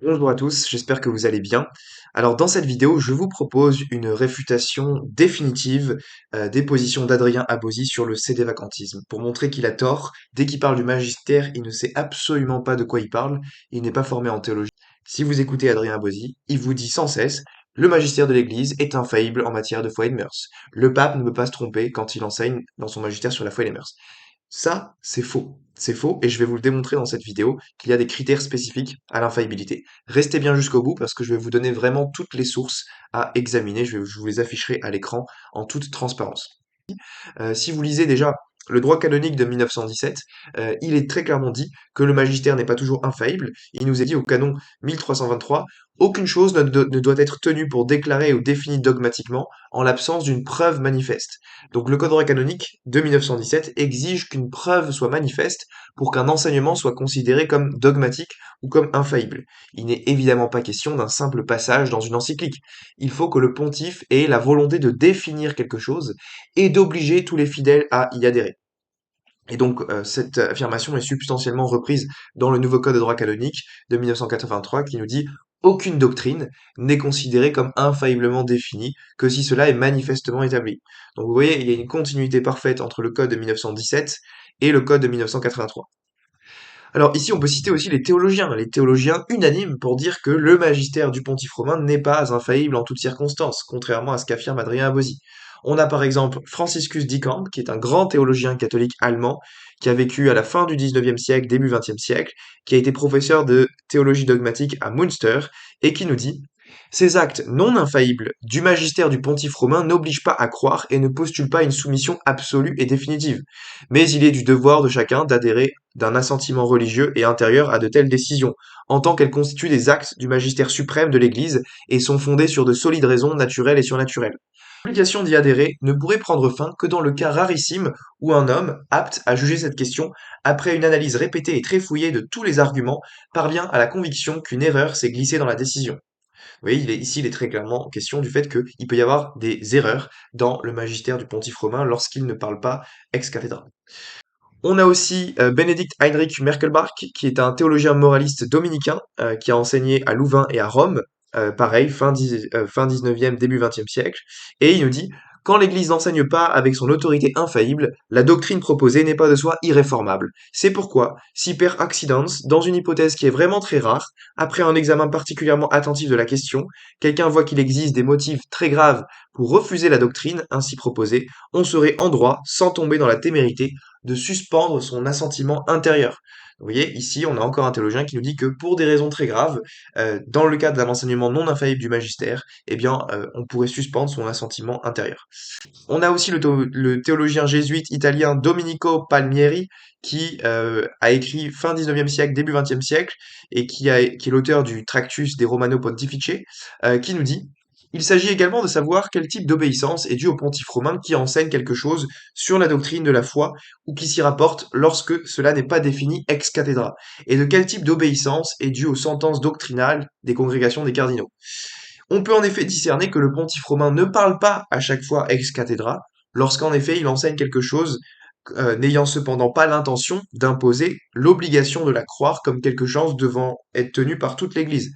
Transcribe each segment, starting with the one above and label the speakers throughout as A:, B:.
A: Bonjour à tous, j'espère que vous allez bien. Alors dans cette vidéo, je vous propose une réfutation définitive des positions d'Adrien Abosi sur le sédévacantisme, pour montrer qu'il a tort. Dès qu'il parle du magistère, il ne sait absolument pas de quoi il parle, il n'est pas formé en théologie. Si vous écoutez Adrien Abosi, il vous dit sans cesse, le magistère de l'Église est infaillible en matière de foi et de mœurs. Le pape ne peut pas se tromper quand il enseigne dans son magistère sur la foi et les mœurs. Ça, c'est faux. C'est faux et je vais vous le démontrer dans cette vidéo qu'il y a des critères spécifiques à l'infaillibilité. Restez bien jusqu'au bout parce que je vais vous donner vraiment toutes les sources à examiner. Je vous les afficherai à l'écran en toute transparence. Si vous lisez déjà le droit canonique de 1917, il est très clairement dit que le magistère n'est pas toujours infaillible. Il nous est dit au canon 1323, aucune chose ne doit être tenue pour déclarer ou définie dogmatiquement en l'absence d'une preuve manifeste. Donc le code droit canonique de 1917 exige qu'une preuve soit manifeste pour qu'un enseignement soit considéré comme dogmatique ou comme infaillible. Il n'est évidemment pas question d'un simple passage dans une encyclique. Il faut que le pontife ait la volonté de définir quelque chose et d'obliger tous les fidèles à y adhérer. Et donc, cette affirmation est substantiellement reprise dans le nouveau code de droit canonique de 1983 qui nous dit aucune doctrine n'est considérée comme infailliblement définie que si cela est manifestement établi. Donc vous voyez, il y a une continuité parfaite entre le code de 1917 et le code de 1983. Alors ici, on peut citer aussi les théologiens unanimes pour dire que le magistère du pontife romain n'est pas infaillible en toutes circonstances, contrairement à ce qu'affirme Adrien Abosi. On a par exemple Franciscus d'Icamp, qui est un grand théologien catholique allemand, qui a vécu à la fin du 19e siècle, début 20e siècle, qui a été professeur de théologie dogmatique à Münster, et qui nous dit ces actes non infaillibles du magistère du pontife romain n'obligent pas à croire et ne postulent pas une soumission absolue et définitive. Mais il est du devoir de chacun d'adhérer d'un assentiment religieux et intérieur à de telles décisions, en tant qu'elles constituent des actes du magistère suprême de l'Église et sont fondées sur de solides raisons naturelles et surnaturelles. L'obligation d'y adhérer ne pourrait prendre fin que dans le cas rarissime où un homme, apte à juger cette question, après une analyse répétée et très fouillée de tous les arguments, parvient à la conviction qu'une erreur s'est glissée dans la décision. Vous voyez, ici, il est très clairement question du fait qu'il peut y avoir des erreurs dans le magistère du pontife romain lorsqu'il ne parle pas ex cathedra. On a aussi Bénédicte Heinrich Merkelbach, qui est un théologien moraliste dominicain, qui a enseigné à Louvain et à Rome, pareil, fin 19e, début 20e siècle, et il nous dit quand l'Église n'enseigne pas avec son autorité infaillible, la doctrine proposée n'est pas de soi irréformable. C'est pourquoi, si per accidens, dans une hypothèse qui est vraiment très rare, après un examen particulièrement attentif de la question, quelqu'un voit qu'il existe des motifs très graves pour refuser la doctrine ainsi proposée, on serait en droit, sans tomber dans la témérité, de suspendre son assentiment intérieur. Vous voyez, ici, on a encore un théologien qui nous dit que pour des raisons très graves, dans le cadre d'un enseignement non infaillible du magistère, eh bien, on pourrait suspendre son assentiment intérieur. On a aussi le théologien jésuite italien Domenico Palmieri, qui a écrit fin 19e siècle, début 20e siècle, et qui est l'auteur du Tractus de Romano Pontifice, qui nous dit il s'agit également de savoir quel type d'obéissance est due au pontife romain qui enseigne quelque chose sur la doctrine de la foi ou qui s'y rapporte lorsque cela n'est pas défini ex cathedra, et de quel type d'obéissance est due aux sentences doctrinales des congrégations des cardinaux. On peut en effet discerner que le pontife romain ne parle pas à chaque fois ex cathedra, lorsqu'en effet il enseigne quelque chose n'ayant cependant pas l'intention d'imposer l'obligation de la croire comme quelque chose devant être tenu par toute l'Église.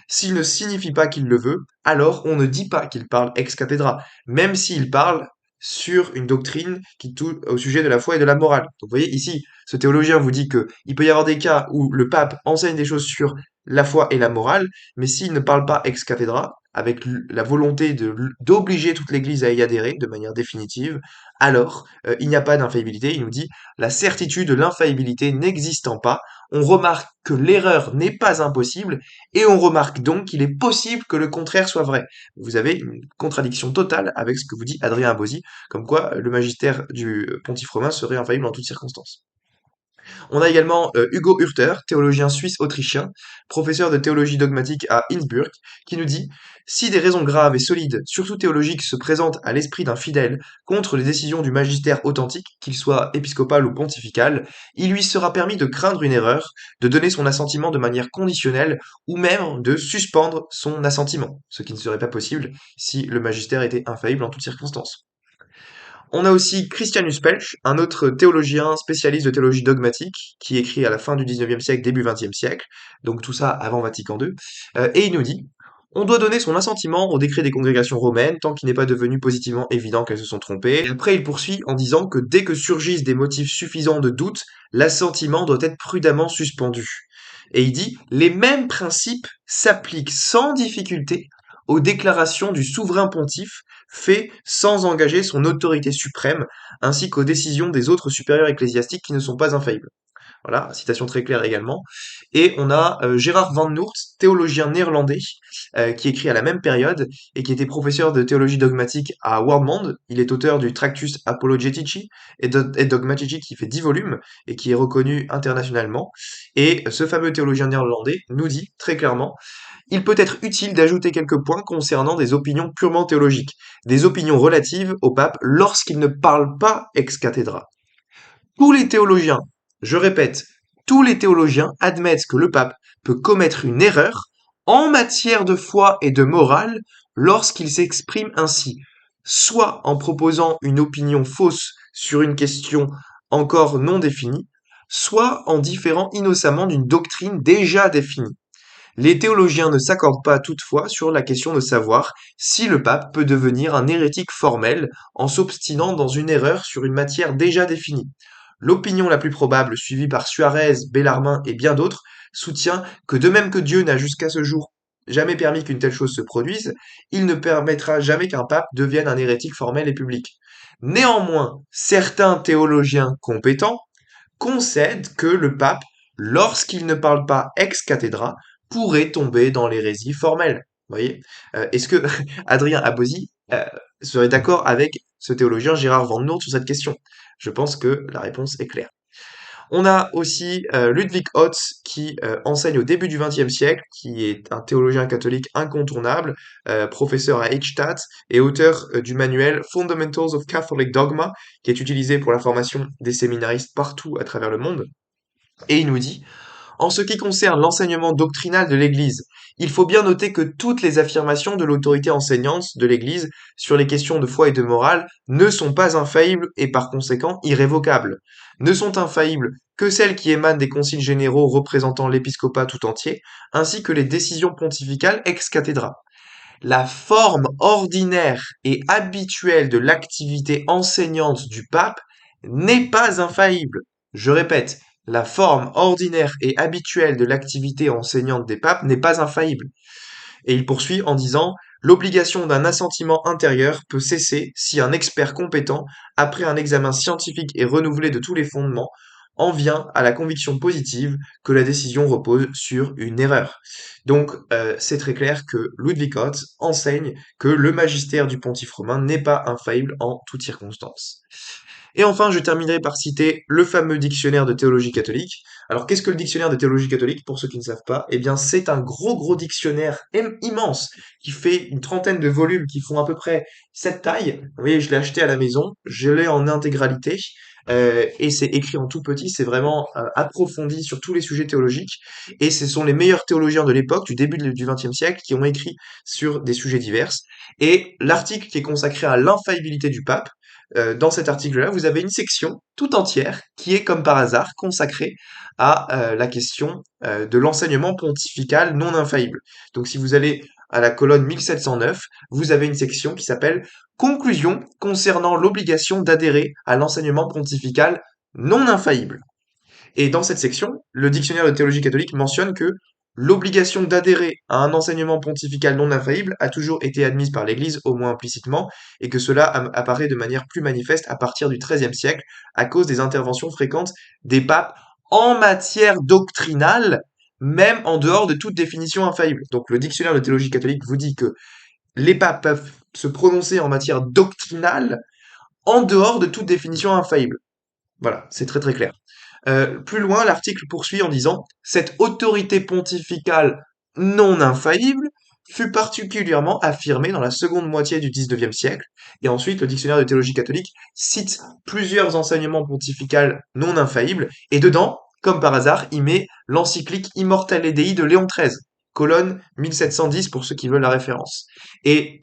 A: S'il ne signifie pas qu'il le veut, alors on ne dit pas qu'il parle ex cathedra, même s'il parle sur une doctrine qui touche au sujet de la foi et de la morale. Donc vous voyez ici, ce théologien vous dit que il peut y avoir des cas où le pape enseigne des choses sur la foi et la morale, mais s'il ne parle pas ex cathedra, avec la volonté d'obliger toute l'Église à y adhérer de manière définitive, alors il n'y a pas d'infaillibilité. Il nous dit la certitude de l'infaillibilité n'existant pas, on remarque que l'erreur n'est pas impossible et on remarque donc qu'il est possible que le contraire soit vrai. Vous avez une contradiction totale avec ce que vous dit Adrien Abosi, comme quoi le magistère du pontife romain serait infaillible en toutes circonstances. On a également Hugo Hürter, théologien suisse-autrichien, professeur de théologie dogmatique à Innsbruck, qui nous dit si des raisons graves et solides, surtout théologiques, se présentent à l'esprit d'un fidèle contre les décisions du magistère authentique, qu'il soit épiscopal ou pontifical, il lui sera permis de craindre une erreur, de donner son assentiment de manière conditionnelle ou même de suspendre son assentiment, ce qui ne serait pas possible si le magistère était infaillible en toutes circonstances. On a aussi Christianus Pelch, un autre théologien spécialiste de théologie dogmatique, qui écrit à la fin du 19e siècle, début 20e siècle, donc tout ça avant Vatican II, et il nous dit: on doit donner son assentiment au décret des congrégations romaines tant qu'il n'est pas devenu positivement évident qu'elles se sont trompées. Et après, il poursuit en disant que dès que surgissent des motifs suffisants de doute, l'assentiment doit être prudemment suspendu. Et il dit: les mêmes principes s'appliquent sans difficulté aux déclarations du souverain pontife fait sans engager son autorité suprême, ainsi qu'aux décisions des autres supérieurs ecclésiastiques qui ne sont pas infaillibles. Voilà, citation très claire également. Et on a Gérard Van Noort, théologien néerlandais, qui écrit à la même période et qui était professeur de théologie dogmatique à Wormond. Il est auteur du Tractus Apologetici et Dogmatici qui fait 10 volumes et qui est reconnu internationalement. Et ce fameux théologien néerlandais nous dit très clairement: il peut être utile d'ajouter quelques points concernant des opinions purement théologiques, des opinions relatives au pape lorsqu'il ne parle pas ex cathedra. Tous les théologiens, je répète, tous les théologiens admettent que le pape peut commettre une erreur en matière de foi et de morale lorsqu'il s'exprime ainsi, soit en proposant une opinion fausse sur une question encore non définie, soit en différant innocemment d'une doctrine déjà définie. Les théologiens ne s'accordent pas toutefois sur la question de savoir si le pape peut devenir un hérétique formel en s'obstinant dans une erreur sur une matière déjà définie. L'opinion la plus probable, suivie par Suarez, Bellarmine et bien d'autres, soutient que de même que Dieu n'a jusqu'à ce jour jamais permis qu'une telle chose se produise, il ne permettra jamais qu'un pape devienne un hérétique formel et public. Néanmoins, certains théologiens compétents concèdent que le pape, lorsqu'il ne parle pas ex cathedra, pourrait tomber dans l'hérésie formelle. Vous voyez? Est-ce que Adrien Abosi serait d'accord avec ce théologien Gérard Van Noort sur cette question? Je pense que la réponse est claire. On a aussi Ludwig Hotz qui enseigne au début du XXe siècle, qui est un théologien catholique incontournable, professeur à Eichstätt et auteur du manuel Fundamentals of Catholic Dogma, qui est utilisé pour la formation des séminaristes partout à travers le monde. Et il nous dit: en ce qui concerne l'enseignement doctrinal de l'Église, il faut bien noter que toutes les affirmations de l'autorité enseignante de l'Église sur les questions de foi et de morale ne sont pas infaillibles et par conséquent irrévocables. Ne sont infaillibles que celles qui émanent des conciles généraux représentant l'épiscopat tout entier, ainsi que les décisions pontificales ex cathedra. La forme ordinaire et habituelle de l'activité enseignante du pape n'est pas infaillible. Je répète, la forme ordinaire et habituelle de l'activité enseignante des papes n'est pas infaillible. Et il poursuit en disant: l'obligation d'un assentiment intérieur peut cesser si un expert compétent, après un examen scientifique et renouvelé de tous les fondements, en vient à la conviction positive que la décision repose sur une erreur. Donc, c'est très clair que Ludwig Hotz enseigne que le magistère du pontife romain n'est pas infaillible en toutes circonstances. Et enfin, je terminerai par citer le fameux dictionnaire de théologie catholique. Alors, qu'est-ce que le dictionnaire de théologie catholique, pour ceux qui ne savent pas? Eh bien, c'est un gros dictionnaire immense qui fait une trentaine de volumes qui font à peu près cette taille. Vous voyez, je l'ai acheté à la maison, je l'ai en intégralité. Et c'est écrit en tout petit, c'est vraiment approfondi sur tous les sujets théologiques. Et ce sont les meilleurs théologiens de l'époque, du début du XXe siècle, qui ont écrit sur des sujets divers. Et l'article qui est consacré à l'infaillibilité du pape, dans cet article-là, vous avez une section tout entière qui est, comme par hasard, consacrée à la question de l'enseignement pontifical non infaillible. Donc si vous allez à la colonne 1709, vous avez une section qui s'appelle Conclusion concernant l'obligation d'adhérer à l'enseignement pontifical non infaillible. Et dans cette section, le dictionnaire de théologie catholique mentionne que l'obligation d'adhérer à un enseignement pontifical non infaillible a toujours été admise par l'Église, au moins implicitement, et que cela apparaît de manière plus manifeste à partir du XIIIe siècle, à cause des interventions fréquentes des papes en matière doctrinale, même en dehors de toute définition infaillible. Donc le dictionnaire de théologie catholique vous dit que les papes peuvent se prononcer en matière doctrinale en dehors de toute définition infaillible. Voilà, c'est très clair. Plus loin, l'article poursuit en disant: cette autorité pontificale non infaillible fut particulièrement affirmée dans la seconde moitié du XIXe siècle. Et ensuite, le dictionnaire de théologie catholique cite plusieurs enseignements pontificaux non infaillibles, et dedans, comme par hasard, il met l'encyclique Immortale Dei de Léon XIII, colonne 1710 pour ceux qui veulent la référence. Et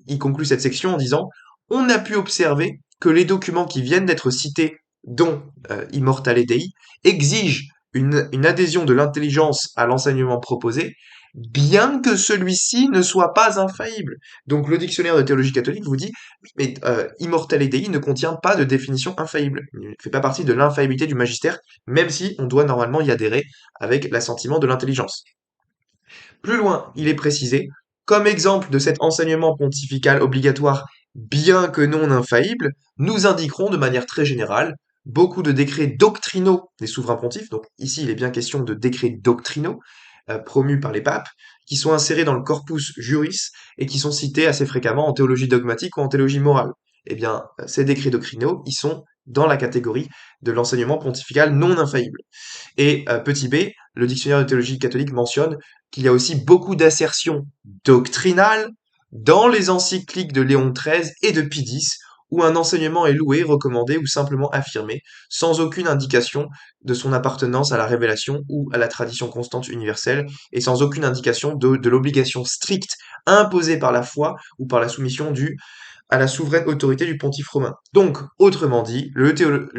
A: il conclut cette section en disant: on a pu observer que les documents qui viennent d'être cités, dont Immortale Dei, exigent une adhésion de l'intelligence à l'enseignement proposé, bien que celui-ci ne soit pas infaillible. Donc le dictionnaire de théologie catholique vous dit, oui, mais Immortale Dei ne contient pas de définition infaillible. Il ne fait pas partie de l'infaillibilité du magistère, même si on doit normalement y adhérer avec l'assentiment de l'intelligence. Plus loin, il est précisé, comme exemple de cet enseignement pontifical obligatoire, bien que non infaillible, nous indiquerons de manière très générale beaucoup de décrets doctrinaux des souverains pontifes, donc ici il est bien question de décrets doctrinaux, promus par les papes, qui sont insérés dans le corpus juris et qui sont cités assez fréquemment en théologie dogmatique ou en théologie morale. Eh bien, ces décrets doctrinaux, ils sont dans la catégorie de l'enseignement pontifical non infaillible. Et petit b, le dictionnaire de théologie catholique mentionne qu'il y a aussi beaucoup d'assertions doctrinales dans les encycliques de Léon XIII et de Pie X, où un enseignement est loué, recommandé ou simplement affirmé, sans aucune indication de son appartenance à la révélation ou à la tradition constante universelle, et sans aucune indication de l'obligation stricte imposée par la foi ou par la soumission à la souveraine autorité du pontife romain. Donc, autrement dit, le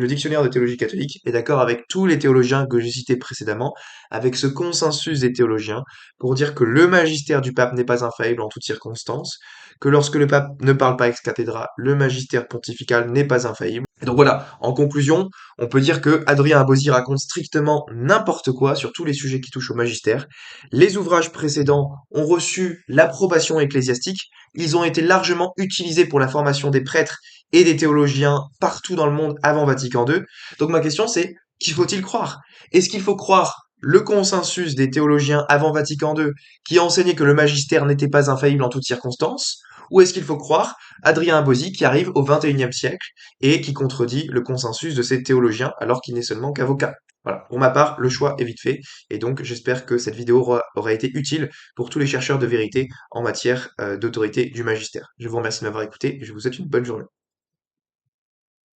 A: dictionnaire de théologie catholique est d'accord avec tous les théologiens que j'ai cités précédemment, avec ce consensus des théologiens, pour dire que le magistère du pape n'est pas infaillible en toutes circonstances, que lorsque le pape ne parle pas ex cathedra, le magistère pontifical n'est pas infaillible. Et donc voilà, en conclusion, on peut dire que Adrien Abosi raconte strictement n'importe quoi sur tous les sujets qui touchent au magistère. Les ouvrages précédents ont reçu l'approbation ecclésiastique, ils ont été largement utilisés pour la formation des prêtres et des théologiens partout dans le monde avant Vatican II. Donc ma question c'est, qui faut-il croire? Est-ce qu'il faut croire le consensus des théologiens avant Vatican II qui enseignaient que le magistère n'était pas infaillible en toutes circonstances? Ou est-ce qu'il faut croire Adrien Abosi qui arrive au XXIe siècle et qui contredit le consensus de ces théologiens alors qu'il n'est seulement qu'avocat? Voilà, pour ma part, le choix est vite fait, et donc j'espère que cette vidéo aura été utile pour tous les chercheurs de vérité en matière d'autorité du magistère. Je vous remercie de m'avoir écouté et je vous souhaite une bonne journée.